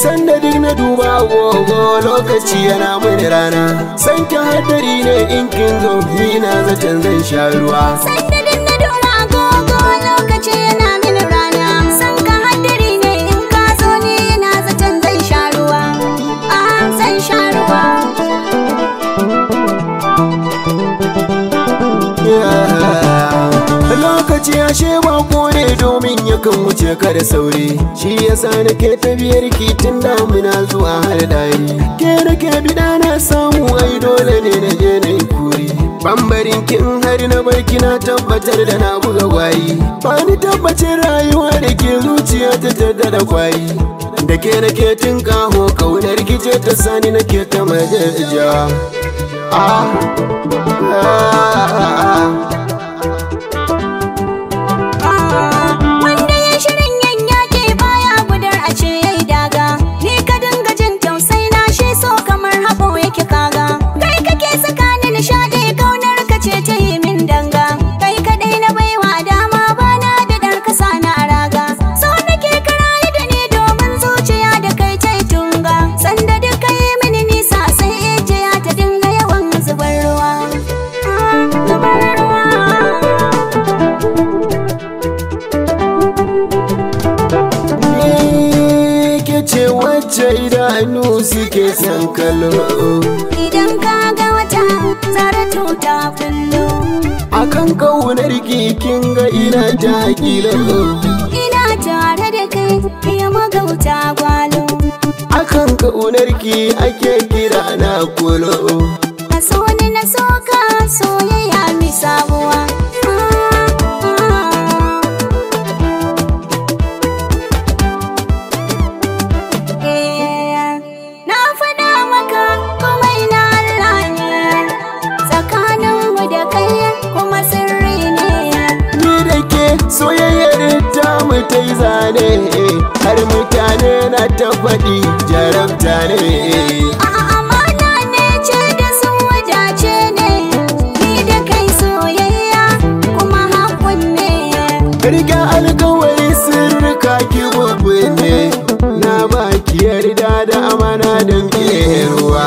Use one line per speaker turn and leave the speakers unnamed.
sanda duk na duba agogo lokaci yana mini rana. San ki hadari ne in kin zo ni na zaton zan sha ruwa.
Sanda duk na duba agogo lokaci yana mini rana. San ka hadari ne in ka zo ni na zaton zan sha ruwa. Zan sha ruwa.
Lokaci ashe bako ne domin yakan wuce ka da sauri. Shi yasa nake ta biyar ki tun damuna zuwa har dari. Ke nake bida na samu ai dole ne na je na yi kuri. Bambarin kin har na barki na tabbatar da na buga gwayi. Ba ni tabbacin rayuwa da ke zuciya ta tada da kwayi. Da ke nake tun kaho kaunar gice ta sani nake ta majaja.
Wanda ya shirin yan yaƙi baya gudar a ce yayi daga. Ni ka dinga jin tausai na shi so kamar haɓo yake kaga. Kai kake saka ni nishaɗi kaunar ka ce ta yi min danga. Kai kaɗai na baiwa dama bana da ɗar kasa na raga. So nake karaye da ni domin zuciya da kai ta yi tunga. Sanda duk ka yi mini nisa sai ejiya ta dinga yawan zubar ruwa.
Ce wacce idanu suke son kallo.
Idan ka ga wata zaratu ta kullo.
Akan kaunar kin ga ina ta kilo.
Ina tare da kai ya magauta gwalo.
Akan kaunar ki ake kira na kulo.
Ka so ni na so ka soyayya mi sabuwa.
Soyayyar ta mu ta yi zane har mutane na ta faɗi jarabta ne.
Amana ne ce da sun wadace ne, ni da kai soyayya kuma hakun ne.
Riga alkawari sirrika ki babu ne, na baki yarda da amana don ke ruwa.